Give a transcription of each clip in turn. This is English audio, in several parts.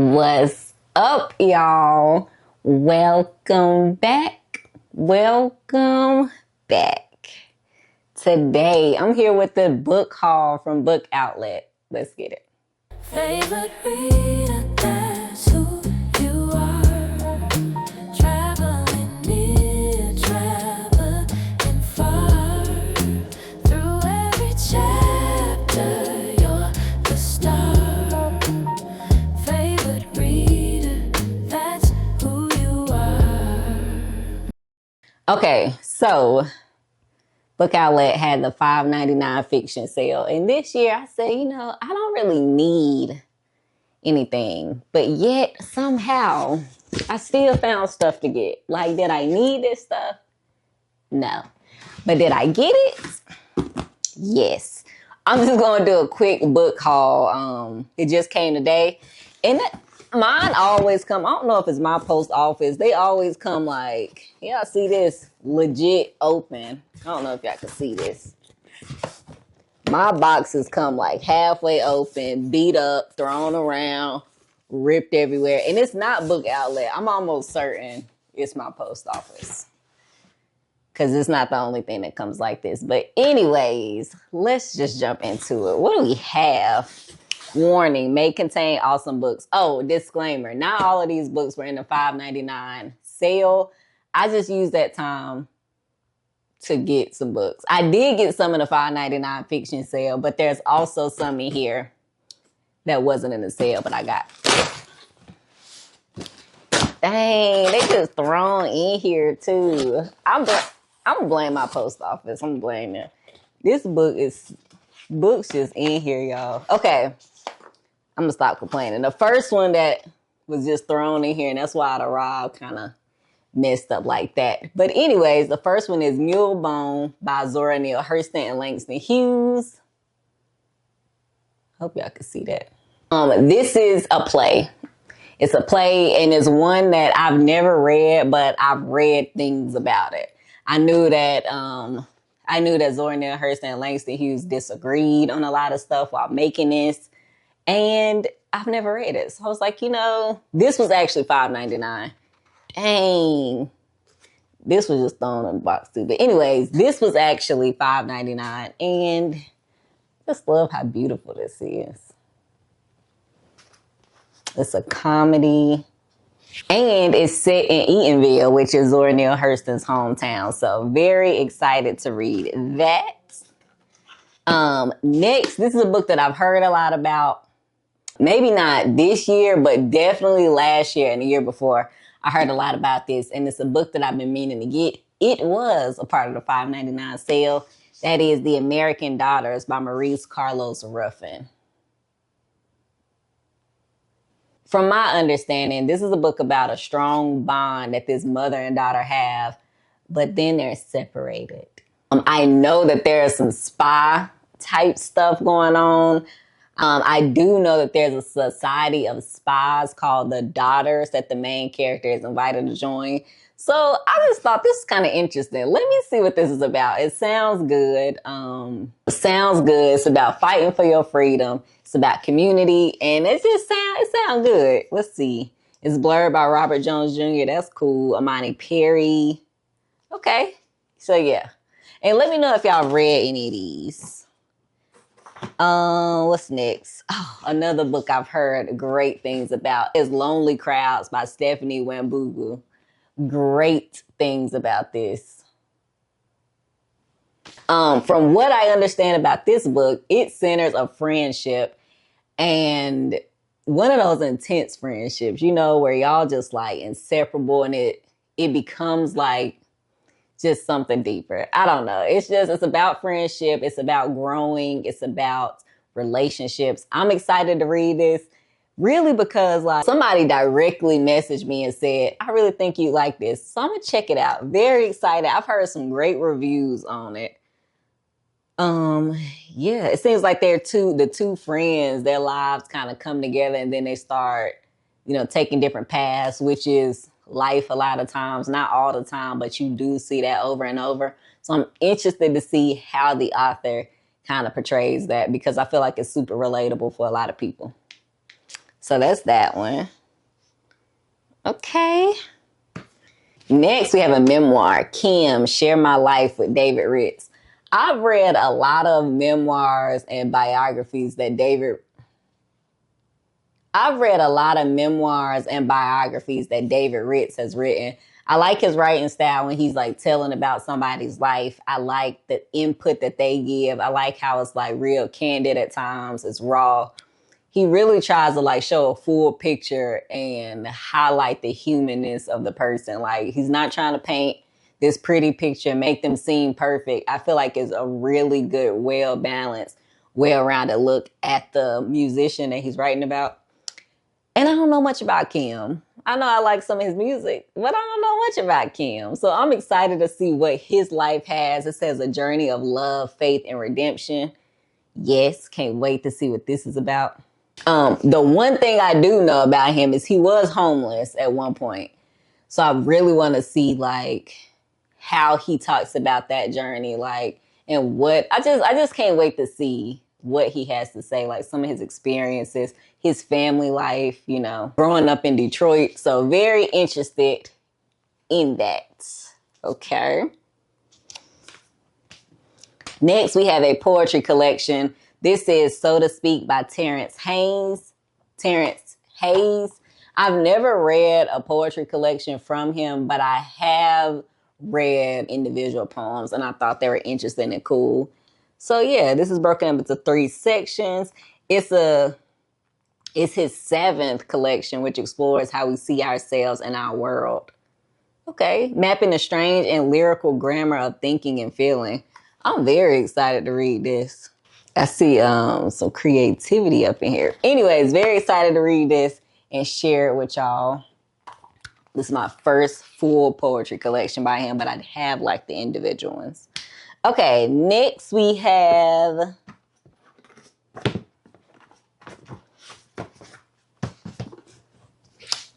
What's up, y'all? Welcome back. Welcome back. Today, I'm here with the book haul from Book Outlet. Let's get it. Favorite reader, that's who you are. Traveling near, traveling far. Through every chapter, you're the star. Favorite reader, that's who you are. Okay, so Book Outlet had the $5.99 fiction sale. And this year I said, I don't really need anything. But yet, somehow, I still found stuff to get. Like, did I need this stuff? No. But did I get it? Yes. I'm just going to do a quick book haul. It just came today. And mine always come, I don't know if it's my post office. They always come like, yeah, see this legit open. I don't know if y'all can see this. My boxes come like halfway open, beat up, thrown around, ripped everywhere. And it's not Book Outlet. I'm almost certain it's my post office, because it's not the only thing that comes like this. But anyways, let's just jump into it. What do we have? Warning, may contain awesome books. Oh, disclaimer, not all of these books were in the $5.99 sale. I just used that time to get some books. I did get some in the $5.99 fiction sale, but there's also some in here that wasn't in the sale, but I got. Dang, they just thrown in here too. I'm gonna blame my post office. I'm blaming it. This books just in here, y'all. Okay, I'm gonna stop complaining. The first one that was just thrown in here, and that's why the Rob kind of messed up like that. But anyways, the first one is Mule Bone by Zora Neale Hurston and Langston Hughes. Hope y'all can see that. This is a play. It's a play, and it's one that I've never read, but I've read things about it. I knew that Zora Neale Hurston and Langston Hughes disagreed on a lot of stuff while making this, and I've never read it. So I was like, this was actually $5.99. Dang. This was just thrown in the box too. But anyways, this was actually $5.99, and I just love how beautiful this is. It's a comedy, and it's set in Eatonville, which is Zora Neale Hurston's hometown. So very excited to read that. Next, this is a book that I've heard a lot about. Maybe not this year, but definitely last year and the year before. I heard a lot about this, and it's a book that I've been meaning to get. It was a part of the $5.99 sale. That is The American Daughters by Maurice Carlos Ruffin. From my understanding, this is a book about a strong bond that this mother and daughter have, but then they're separated. I know that there's some spy type stuff going on. I do know that there's a society of spies called the Daughters that the main character is invited to join. So I just thought this is kind of interesting. Let me see what this is about. It sounds good. It's about fighting for your freedom. It's about community, and it sounds good. Let's see. It's blurred by Robert Jones Jr. That's cool. Amani Perry. Okay. So yeah. And let me know if y'all read any of these. What's next? Oh, another book I've heard great things about is Lonely Crowds by Stephanie Wambugu. Great things about this. From what I understand about this book, it centers a friendship, and one of those intense friendships, where y'all just like inseparable, and it becomes like just something deeper. I don't know. It's about friendship. It's about growing. It's about relationships. I'm excited to read this really because like somebody directly messaged me and said, I really think you like this. So I'm going to check it out. Very excited. I've heard some great reviews on it. Yeah, it seems like the two friends, their lives kind of come together, and then they start, taking different paths, which is life a lot of times, not all the time, but you do see that over and over. So I'm interested to see how the author kind of portrays that, because I feel like it's super relatable for a lot of people. So that's that one. Okay. Next, we have a memoir, Kim, Share My Life with David Ritz. I've read a lot of memoirs and biographies that David Ritz has written. I like his writing style when he's like telling about somebody's life. I like the input that they give. I like how it's like real candid at times. It's raw. He really tries to like show a full picture and highlight the humanness of the person. Like he's not trying to paint this pretty picture, make them seem perfect. I feel like it's a really good, well balanced, well rounded look at the musician that he's writing about. And I don't know much about Kim. I know I like some of his music, but I don't know much about Kim. So I'm excited to see what his life has. It says a journey of love, faith, and redemption. Yes, can't wait to see what this is about. The one thing I do know about him is he was homeless at one point. So I really want to see like how he talks about that journey, like, and what I just can't wait to see what he has to say, like some of his experiences, his family life, you know, growing up in Detroit. So very interested in that. Okay. Next, we have a poetry collection. This is So to Speak by Terrence Hayes. I've never read a poetry collection from him, but I have read individual poems and I thought they were interesting and cool. So yeah, this is broken up into 3 sections. It's his 7th collection, which explores how we see ourselves and our world. Okay, mapping the strange and lyrical grammar of thinking and feeling. I'm very excited to read this. I see some creativity up in here. Anyways, very excited to read this and share it with y'all. This is my first full poetry collection by him, but I have like the individual ones. Okay, next we have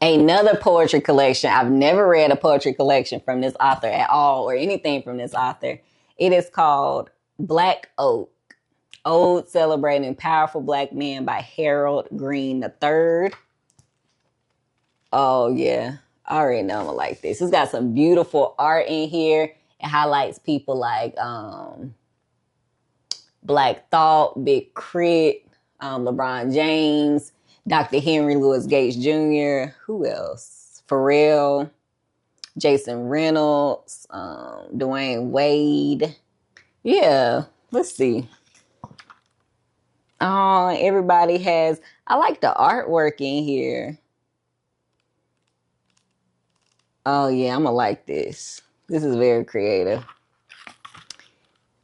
another poetry collection. I've never read a poetry collection from this author at all, or anything from this author. It is called Black Oak, Ode Celebrating Powerful Black Men by Harold Green III. Oh yeah, I already know I'm gonna like this. It's got some beautiful art in here. It highlights people like Black Thought, Big Crit, LeBron James, Dr. Henry Louis Gates Jr., who else? Pharrell, Jason Reynolds, Dwayne Wade. Yeah, let's see. Oh, everybody has, I like the artwork in here. Oh yeah, I'm gonna like this. This is very creative.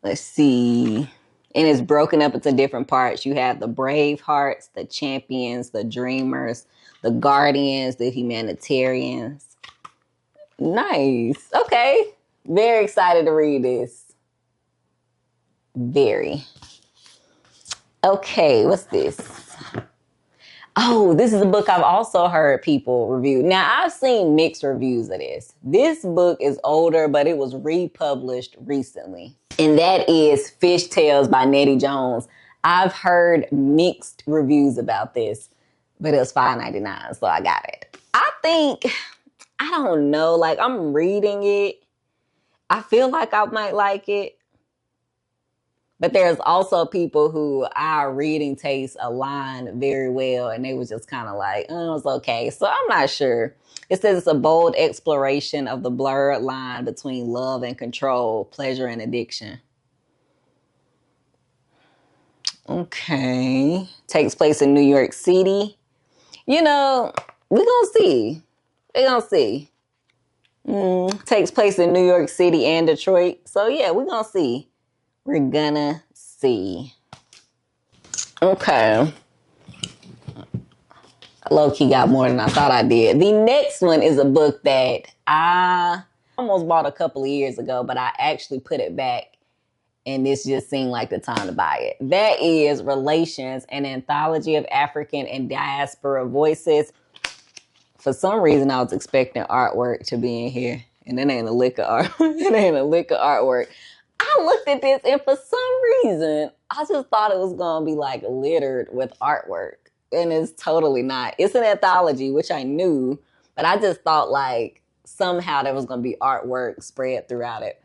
Let's see. And it's broken up into different parts. You have the brave hearts, the champions, the dreamers, the guardians, the humanitarians. Nice. Okay. Very excited to read this. Very. Okay, what's this? Oh, this is a book I've also heard people review. Now, I've seen mixed reviews of this. This book is older, but it was republished recently. And that is Fish Tales by Nettie Jones. I've heard mixed reviews about this, but it was $5.99, so I got it. I don't know, like I'm reading it. I feel like I might like it. But there's also people who our reading tastes align very well, and they was just kind of like, oh, it's okay. So I'm not sure. It says it's a bold exploration of the blurred line between love and control, pleasure and addiction. Okay. Takes place in New York City. You know, we're going to see. We're going to see. Takes place in New York City and Detroit. So yeah, we're going to see. We're gonna see. Okay. Low-key got more than I thought I did. The next one is a book that I almost bought a couple of years ago, but I actually put it back, and this just seemed like the time to buy it. That is Relations, an anthology of African and diaspora voices. For some reason, I was expecting artwork to be in here, and it ain't a lick of art. It ain't a lick of artwork. I looked at this and for some reason, I just thought it was going to be like littered with artwork. And it's totally not. It's an anthology, which I knew, but I just thought like somehow there was going to be artwork spread throughout it.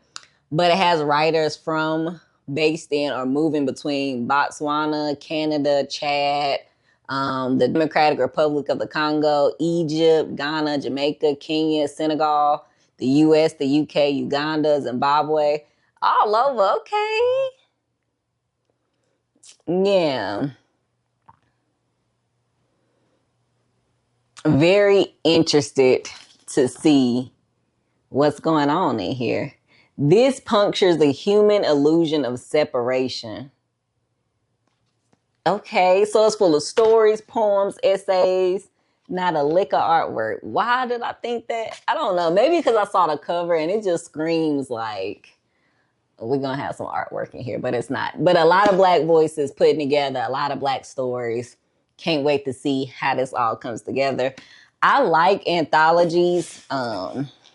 But it has writers from, based in, or moving between Botswana, Canada, Chad, the Democratic Republic of the Congo, Egypt, Ghana, Jamaica, Kenya, Senegal, the US, the UK, Uganda, Zimbabwe, all over. Okay. Yeah. Very interested to see what's going on in here. This punctures the human illusion of separation. Okay, so it's full of stories, poems, essays, not a lick of artwork. Why did I think that? I don't know. Maybe because I saw the cover and it just screams like we're going to have some artwork in here, but it's not. But a lot of Black voices putting together, a lot of Black stories. Can't wait to see how this all comes together. I like anthologies.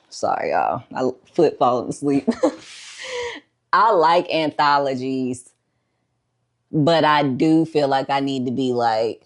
Sorry, y'all. My foot falling asleep. I like anthologies, but I do feel like I need to be like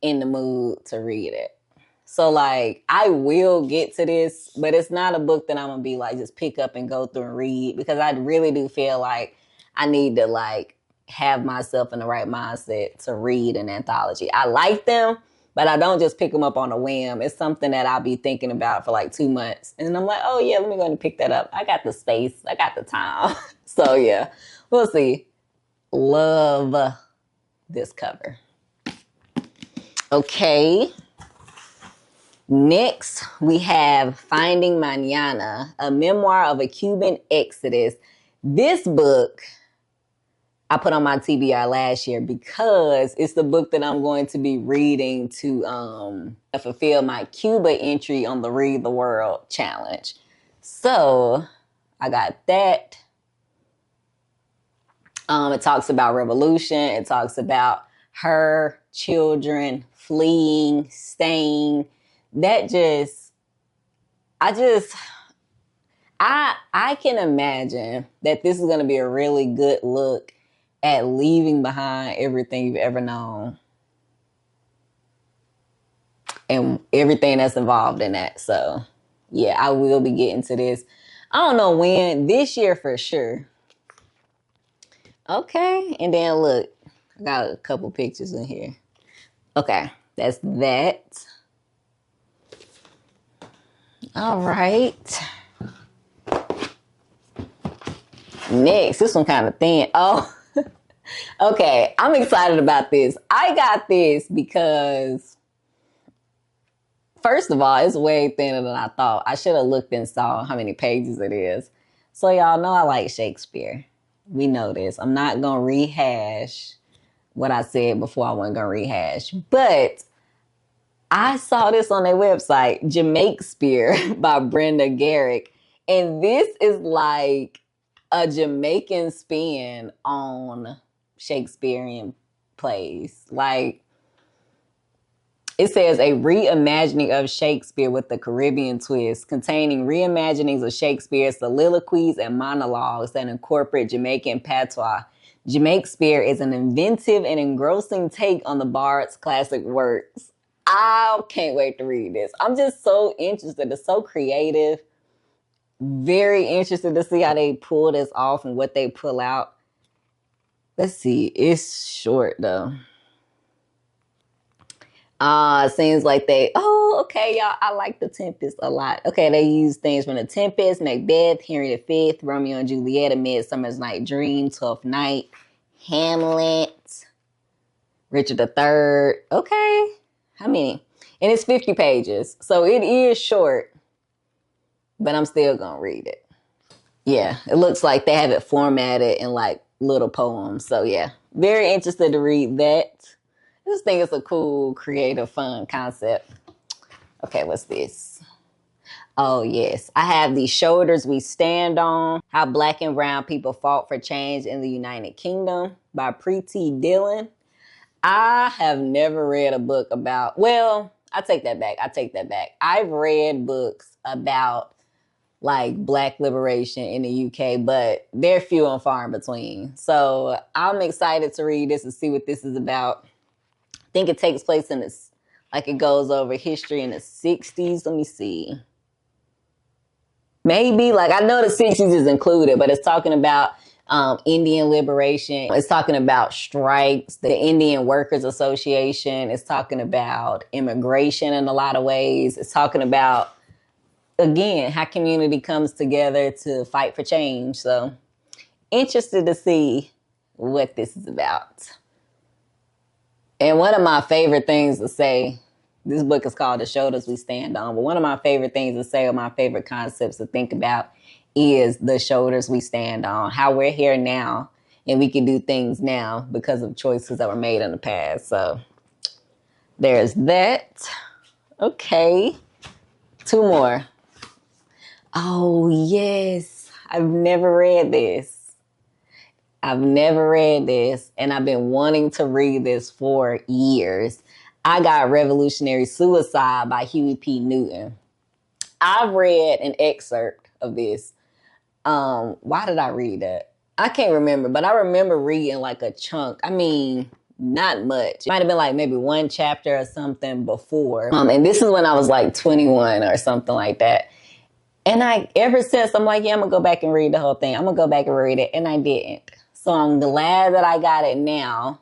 in the mood to read it. So like I will get to this, but it's not a book that I'm gonna be like just pick up and go through and read, because I really do feel like I need to like have myself in the right mindset to read an anthology. I like them, but I don't just pick them up on a whim. It's something that I'll be thinking about for like 2 months. And I'm like, oh yeah, let me go and pick that up. I got the space. I got the time. So yeah, we'll see. Love this cover. Okay. Next, we have Finding Mañana, a memoir of a Cuban exodus. This book I put on my TBR last year because it's the book that I'm going to be reading to fulfill my Cuba entry on the Read the World challenge. So I got that. It talks about revolution. It talks about her children fleeing, staying. That just, I can imagine that this is going to be a really good look at leaving behind everything you've ever known and everything that's involved in that. So yeah, I will be getting to this. I don't know when, this year for sure. Okay, and then look, I got a couple pictures in here. Okay, that's that. All right. Next, this one kind of thin. Oh, okay. I'm excited about this. I got this because, first of all, it's way thinner than I thought. I should have looked and saw how many pages it is. So y'all know I like Shakespeare. We know this. I'm not going to rehash what I said before. I wasn't going to rehash. But I saw this on their website, Jamaikespeare by Brenda Garrick. And this is like a Jamaican spin on Shakespearean plays. Like, it says a reimagining of Shakespeare with the Caribbean twist, containing reimaginings of Shakespeare's soliloquies and monologues that incorporate Jamaican patois. Jamaikespeare is an inventive and engrossing take on the bard's classic works. I can't wait to read this. I'm just so interested. It's so creative. Very interested to see how they pull this off and what they pull out. Let's see. It's short though. Seems like okay, y'all. I like The Tempest a lot. Okay, they use things from The Tempest, Macbeth, Henry V, Romeo and Juliet, A Midsummer's Night Dream, Twelfth Night, Hamlet, Richard III. Okay, how many? And it's 50 pages, so it is short. But I'm still gonna read it. Yeah, it looks like they have it formatted in like little poems. So yeah, very interested to read that. I just think it's a cool, creative, fun concept. Okay, what's this? Oh yes, I have The Shoulders We Stand On, How Black and Brown People Fought for Change in the United Kingdom by Preeti Dillon. I have never read a book about, well, I take that back. I've read books about like Black liberation in the UK, but they're few and far in between. So I'm excited to read this and see what this is about. think it takes place in this, like it goes over history in the 60s. Let me see. Maybe, like, I know the 60s is included, but it's talking about Indian liberation. It's talking about strikes, the Indian Workers Association. It's talking about immigration in a lot of ways. It's talking about, again, how community comes together to fight for change. So, interested to see what this is about. And one of my favorite things to say, this book is called The Shoulders We Stand On, but one of my favorite things to say, or my favorite concepts to think about, is the shoulders we stand on, how we're here now and we can do things now because of choices that were made in the past. So there's that. Okay, 2 more. Oh, yes. I've never read this, and I've been wanting to read this for years. I Got Revolutionary Suicide by Huey P. Newton. I've read an excerpt of this. Why did I read that? I can't remember, but I remember reading like a chunk. I mean, not much. It might have been like maybe 1 chapter or something before. And this is when I was like 21 or something like that. And ever since, I'm like, yeah, I'm gonna go back and read the whole thing. I'm gonna go back and read it. And I didn't. So I'm glad that I got it now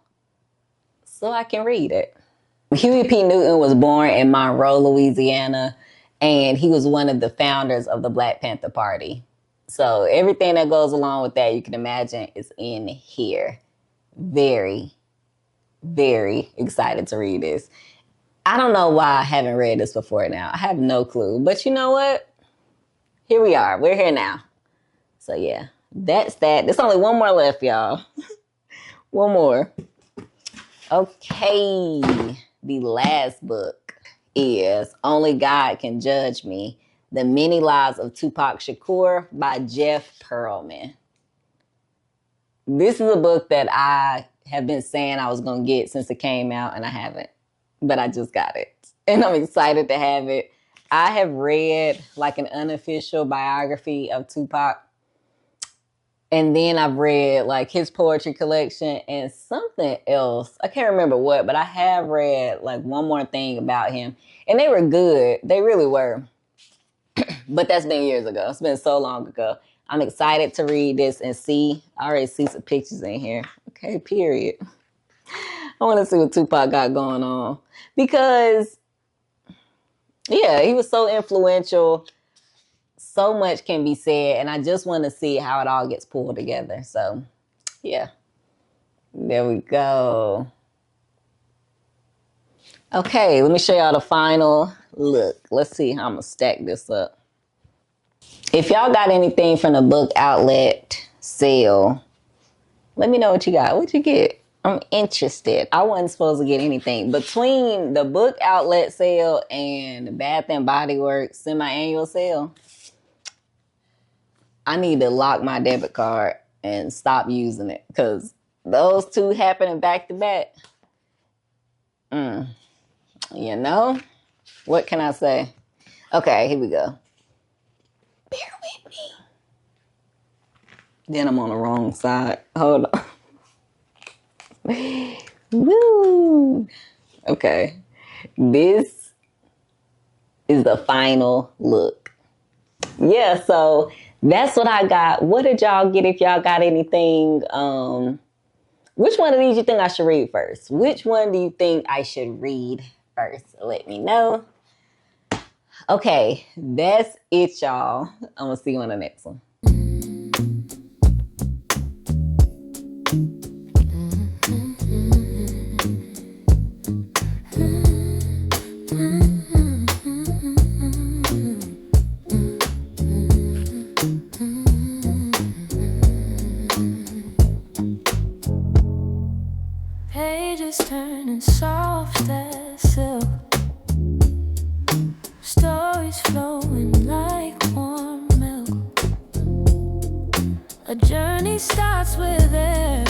so I can read it. Huey P. Newton was born in Monroe, Louisiana, and he was one of the founders of the Black Panther Party. So everything that goes along with that, you can imagine, is in here. Very, very excited to read this. I don't know why I haven't read this before now. I have no clue. But you know what? Here we are. We're here now. So yeah, that's that. There's only 1 more left, y'all. 1 more. Okay. The last book is Only God Can Judge Me: The Many Lives of Tupac Shakur by Jeff Pearlman. This is a book that I have been saying I was going to get since it came out, and I haven't. But I just got it. And I'm excited to have it. I have read like an unofficial biography of Tupac. And then I've read like his poetry collection and something else. I can't remember what, but I have read like one more thing about him. And they were good. They really were. But that's been years ago. It's been so long ago. I'm excited to read this and see. I already see some pictures in here. Okay, period. I want to see what Tupac got going on. Because, yeah, he was so influential. So much can be said. And I just want to see how it all gets pulled together. So, yeah. There we go. Okay, let me show y'all the final look. Let's see how I'm going to stack this up. If y'all got anything from the book outlet sale, let me know what you got. What'd you get? I'm interested. I wasn't supposed to get anything. Between the book outlet sale and the Bath and Body Works semi-annual sale, I need to lock my debit card and stop using it because those two happening back to back. You know, what can I say? Okay, here we go. Bear with me. Then I'm on the wrong side. Hold on. Woo. Okay. This is the final look. Yeah, so that's what I got. What did y'all get if y'all got anything? Which one of these you think I should read first? Which one do you think I should read first? Let me know. Okay, that's it, y'all. I'm going to see you on the next one. Pages turning soft as silk, stories flowing like warm milk. A journey starts with air.